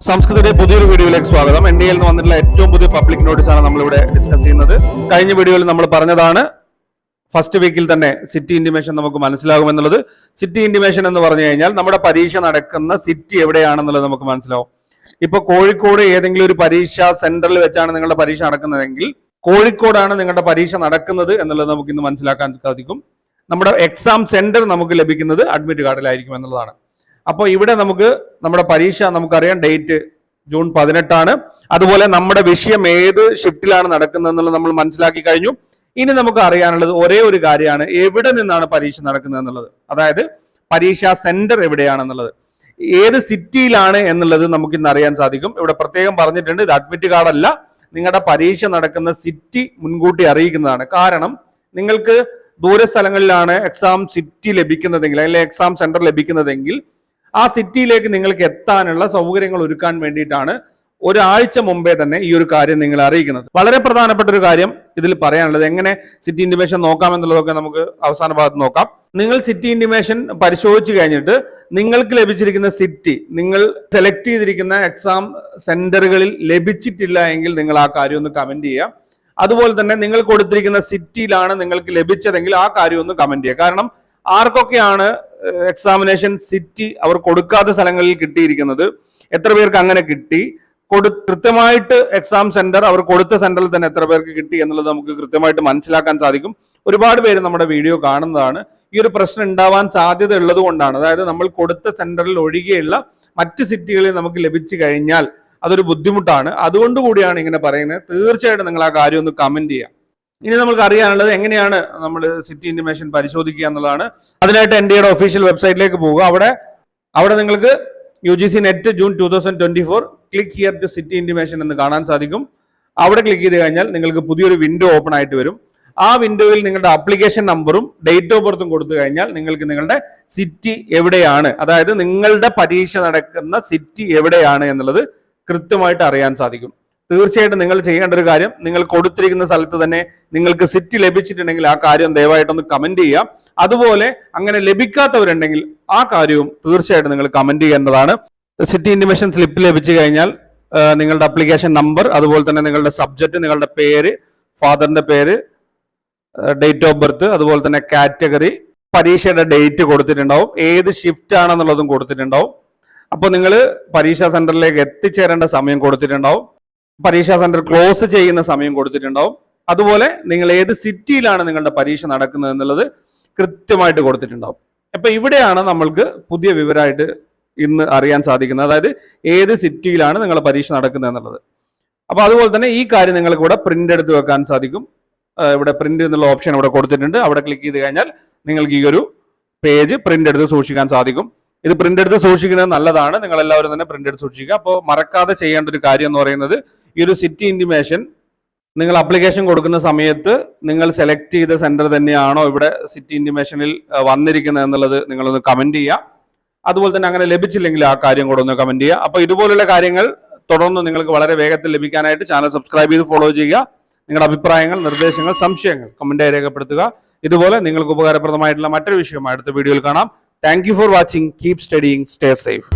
സംസ്കൃതയുടെ പുതിയൊരു വീഡിയോയിലേക്ക് സ്വാഗതം. NDAയിൽ നിന്ന് വന്നിട്ടുള്ള ഏറ്റവും പുതിയ പബ്ലിക് നോട്ടീസാണ് നമ്മളിവിടെ ഡിസ്കസ് ചെയ്യുന്നത്. കഴിഞ്ഞ വീഡിയോയിൽ നമ്മൾ പറഞ്ഞതാണ് ഫസ്റ്റ് വീക്കിൽ തന്നെ സിറ്റി ഇന്റിമേഷൻ നമുക്ക് മനസ്സിലാകുമെന്നുള്ളത്. സിറ്റി ഇന്റിമേഷൻ എന്ന് പറഞ്ഞു കഴിഞ്ഞാൽ നമ്മുടെ പരീക്ഷ നടക്കുന്ന സിറ്റി എവിടെയാണെന്നുള്ളത് നമുക്ക് മനസ്സിലാവും. ഇപ്പൊ കോഴിക്കോട് ഏതെങ്കിലും ഒരു പരീക്ഷാ സെന്ററിൽ വെച്ചാണ് നിങ്ങളുടെ പരീക്ഷ നടക്കുന്നതെങ്കിൽ കോഴിക്കോടാണ് നിങ്ങളുടെ പരീക്ഷ നടക്കുന്നത് എന്നുള്ളത് നമുക്ക് ഇന്ന് മനസ്സിലാക്കാൻ സാധിക്കും. നമ്മുടെ എക്സാം സെന്റർ നമുക്ക് ലഭിക്കുന്നത് അഡ്മിറ്റ് കാർഡിലായിരിക്കും എന്നുള്ളതാണ്. അപ്പോൾ ഇവിടെ നമുക്ക് നമ്മുടെ പരീക്ഷ നമുക്കറിയാം, ഡേറ്റ് ജൂൺ 18 അതുപോലെ നമ്മുടെ വിഷയം ഏത് ഷിഫ്റ്റിലാണ് നടക്കുന്നത് എന്നുള്ളത് നമ്മൾ മനസ്സിലാക്കി കഴിഞ്ഞു. ഇനി നമുക്ക് അറിയാനുള്ളത് ഒരേ ഒരു കാര്യമാണ്, എവിടെ നിന്നാണ് പരീക്ഷ നടക്കുന്നത് എന്നുള്ളത്. അതായത് പരീക്ഷാ സെന്റർ എവിടെയാണെന്നുള്ളത്, ഏത് സിറ്റിയിലാണ് എന്നുള്ളത് നമുക്ക് ഇന്ന് അറിയാൻ സാധിക്കും. ഇവിടെ പ്രത്യേകം പറഞ്ഞിട്ടുണ്ട്, ഇത് അഡ്മിറ്റ് കാർഡ് അല്ല, നിങ്ങളുടെ പരീക്ഷ നടക്കുന്ന സിറ്റി മുൻകൂട്ടി അറിയിക്കുന്നതാണ്. കാരണം നിങ്ങൾക്ക് ദൂരസ്ഥലങ്ങളിലാണ് എക്സാം സിറ്റി ലഭിക്കുന്നതെങ്കിൽ അല്ലെങ്കിൽ എക്സാം സെന്റർ ലഭിക്കുന്നതെങ്കിൽ ആ സിറ്റിയിലേക്ക് നിങ്ങൾക്ക് എത്താനുള്ള സൗകര്യങ്ങൾ ഒരുക്കാൻ വേണ്ടിയിട്ടാണ് ഒരാഴ്ച മുമ്പേ തന്നെ ഈ ഒരു കാര്യം നിങ്ങളെ അറിയിക്കുന്നത്. വളരെ പ്രധാനപ്പെട്ട ഒരു കാര്യം ഇതിൽ പറയാനുള്ളത്, എങ്ങനെ സിറ്റി ഇന്റിമേഷൻ നോക്കാം എന്നുള്ളതൊക്കെ നമുക്ക് അവസാന ഭാഗത്ത് നോക്കാം. നിങ്ങൾ സിറ്റി ഇന്റിമേഷൻ പരിശോധിച്ച് കഴിഞ്ഞിട്ട് നിങ്ങൾക്ക് ലഭിച്ചിരിക്കുന്ന സിറ്റി നിങ്ങൾ സെലക്ട് ചെയ്തിരിക്കുന്ന എക്സാം സെന്ററുകളിൽ ലഭിച്ചിട്ടില്ല എങ്കിൽ നിങ്ങൾ ആ കാര്യം ഒന്ന് കമന്റ് ചെയ്യുക. അതുപോലെ തന്നെ നിങ്ങൾ കൊടുത്തിരിക്കുന്ന സിറ്റിയിലാണ് നിങ്ങൾക്ക് ലഭിച്ചതെങ്കിൽ ആ കാര്യം ഒന്ന് കമന്റ് ചെയ്യുക. കാരണം ആർക്കൊക്കെയാണ് എക്സാമിനേഷൻ സിറ്റി അവർ കൊടുക്കാത്ത സ്ഥലങ്ങളിൽ കിട്ടിയിരിക്കുന്നത്, എത്ര പേർക്ക് അങ്ങനെ കിട്ടി, കൃത്യമായിട്ട് എക്സാം സെന്റർ അവർ കൊടുത്ത സെന്ററിൽ തന്നെ എത്ര പേർക്ക് കിട്ടി എന്നുള്ളത് നമുക്ക് കൃത്യമായിട്ട് മനസ്സിലാക്കാൻ സാധിക്കും. ഒരുപാട് പേര് നമ്മുടെ വീഡിയോ കാണുന്നതാണ്. ഈ ഒരു പ്രശ്നം ഉണ്ടാവാൻ സാധ്യത ഉള്ളത് കൊണ്ടാണ്. അതായത് നമ്മൾ കൊടുത്ത സെന്ററിൽ ഒഴികെയുള്ള മറ്റ് സിറ്റികളിൽ നമുക്ക് ലഭിച്ചു കഴിഞ്ഞാൽ അതൊരു ബുദ്ധിമുട്ടാണ്. അതുകൊണ്ട് കൂടിയാണ് ഇങ്ങനെ പറയുന്നത്. തീർച്ചയായിട്ടും നിങ്ങൾ ആ കാര്യം ഒന്ന് കമന്റ് ചെയ്യാം. ഇനി നമുക്ക് അറിയാനുള്ളത് എങ്ങനെയാണ് നമ്മൾ സിറ്റി ഇന്റിമേഷൻ പരിശോധിക്കുക എന്നുള്ളതാണ്. അതിനായിട്ട് NDAയുടെ ഒഫീഷ്യൽ വെബ്സൈറ്റിലേക്ക് പോവുക. അവിടെ നിങ്ങൾക്ക് UGC net June 2024 click here to city intimation എന്ന് കാണാൻ സാധിക്കും. അവിടെ ക്ലിക്ക് ചെയ്ത് കഴിഞ്ഞാൽ നിങ്ങൾക്ക് പുതിയൊരു വിൻഡോ ഓപ്പൺ ആയിട്ട് വരും. ആ വിൻഡോയിൽ നിങ്ങളുടെ ആപ്ലിക്കേഷൻ നമ്പറും ഡേറ്റ് ഓഫ് ബർത്തും കൊടുത്തു കഴിഞ്ഞാൽ നിങ്ങൾക്ക് നിങ്ങളുടെ സിറ്റി എവിടെയാണ്, അതായത് നിങ്ങളുടെ പരീക്ഷ നടക്കുന്ന സിറ്റി എവിടെയാണ് എന്നുള്ളത് കൃത്യമായിട്ട് അറിയാൻ സാധിക്കും. തീർച്ചയായിട്ടും നിങ്ങൾ ചെയ്യേണ്ട ഒരു കാര്യം, നിങ്ങൾ കൊടുത്തിരിക്കുന്ന സ്ഥലത്ത് തന്നെ നിങ്ങൾക്ക് സിറ്റി ലഭിച്ചിട്ടുണ്ടെങ്കിൽ ആ കാര്യം ദയവായിട്ടൊന്ന് കമന്റ് ചെയ്യാം. അതുപോലെ അങ്ങനെ ലഭിക്കാത്തവരുണ്ടെങ്കിൽ ആ കാര്യവും തീർച്ചയായിട്ടും നിങ്ങൾ കമന്റ് ചെയ്യേണ്ടതാണ്. സിറ്റി ഇന്റിമേഷൻ സ്ലിപ്പ് ലഭിച്ചു കഴിഞ്ഞാൽ നിങ്ങളുടെ അപ്ലിക്കേഷൻ നമ്പർ, അതുപോലെ തന്നെ നിങ്ങളുടെ സബ്ജക്റ്റ്, നിങ്ങളുടെ പേര്, ഫാദറിന്റെ പേര്, ഡേറ്റ് ഓഫ് ബർത്ത്, അതുപോലെ തന്നെ കാറ്റഗറി, പരീക്ഷയുടെ ഡേറ്റ് കൊടുത്തിട്ടുണ്ടാവും, ഏത് ഷിഫ്റ്റ് ആണെന്നുള്ളതും കൊടുത്തിട്ടുണ്ടാവും. അപ്പോൾ നിങ്ങൾ പരീക്ഷാ സെന്ററിലേക്ക് എത്തിച്ചേരേണ്ട സമയം കൊടുത്തിട്ടുണ്ടാവും, പരീക്ഷാ സെന്റർ ക്ലോസ് ചെയ്യുന്ന സമയം കൊടുത്തിട്ടുണ്ടാവും. അതുപോലെ നിങ്ങൾ ഏത് സിറ്റിയിലാണ് നിങ്ങളുടെ പരീക്ഷ നടക്കുന്നത് എന്നുള്ളത് കൃത്യമായിട്ട് കൊടുത്തിട്ടുണ്ടാവും. അപ്പൊ ഇവിടെയാണ് നമ്മൾക്ക് പുതിയ വിവരമായിട്ട് ഇന്ന് അറിയാൻ സാധിക്കുന്നത്, അതായത് ഏത് സിറ്റിയിലാണ് നിങ്ങളുടെ പരീക്ഷ നടക്കുന്നത് എന്നുള്ളത്. അപ്പൊ അതുപോലെ തന്നെ ഈ കാര്യം നിങ്ങൾക്ക് ഇവിടെ പ്രിന്റ് എടുത്ത് വെക്കാൻ സാധിക്കും. ഇവിടെ പ്രിന്റ് എന്നുള്ള ഓപ്ഷൻ ഇവിടെ കൊടുത്തിട്ടുണ്ട്. അവിടെ ക്ലിക്ക് ചെയ്ത് കഴിഞ്ഞാൽ നിങ്ങൾക്ക് ഈ ഒരു പേജ് പ്രിന്റ് എടുത്ത് സൂക്ഷിക്കാൻ സാധിക്കും. ഇത് പ്രിന്റ് എടുത്ത് സൂക്ഷിക്കുന്നത് നല്ലതാണ്. നിങ്ങൾ എല്ലാവരും തന്നെ പ്രിന്റ് എടുത്ത് സൂക്ഷിക്കുക. അപ്പോൾ മറക്കാതെ ചെയ്യേണ്ട ഒരു കാര്യം എന്ന് പറയുന്നത്, ഈ ഒരു സിറ്റി ഇന്റിമേഷൻ നിങ്ങൾ അപ്ലിക്കേഷൻ കൊടുക്കുന്ന സമയത്ത് നിങ്ങൾ സെലക്ട് ചെയ്ത സെന്റർ തന്നെയാണോ ഇവിടെ സിറ്റി ഇന്റിമേഷനിൽ വന്നിരിക്കുന്നത് എന്നുള്ളത് നിങ്ങളൊന്ന് കമന്റ് ചെയ്യുക. അതുപോലെ തന്നെ അങ്ങനെ ലഭിച്ചില്ലെങ്കിൽ ആ കാര്യം കൂടെ ഒന്ന് കമന്റ് ചെയ്യുക. അപ്പോൾ ഇതുപോലുള്ള കാര്യങ്ങൾ തുടർന്ന് നിങ്ങൾക്ക് വളരെ വേഗത്തിൽ ലഭിക്കാനായിട്ട് ചാനൽ സബ്സ്ക്രൈബ് ചെയ്ത് ഫോളോ ചെയ്യുക. നിങ്ങളുടെ അഭിപ്രായങ്ങൾ, നിർദ്ദേശങ്ങൾ, സംശയങ്ങൾ കമന്റായി രേഖപ്പെടുത്തുക. ഇതുപോലെ നിങ്ങൾക്ക് ഉപകാരപ്രദമായിട്ടുള്ള മറ്റൊരു വിഷയമായി അടുത്ത വീഡിയോയിൽ കാണാം. Thank you for watching. Keep studying. Stay safe.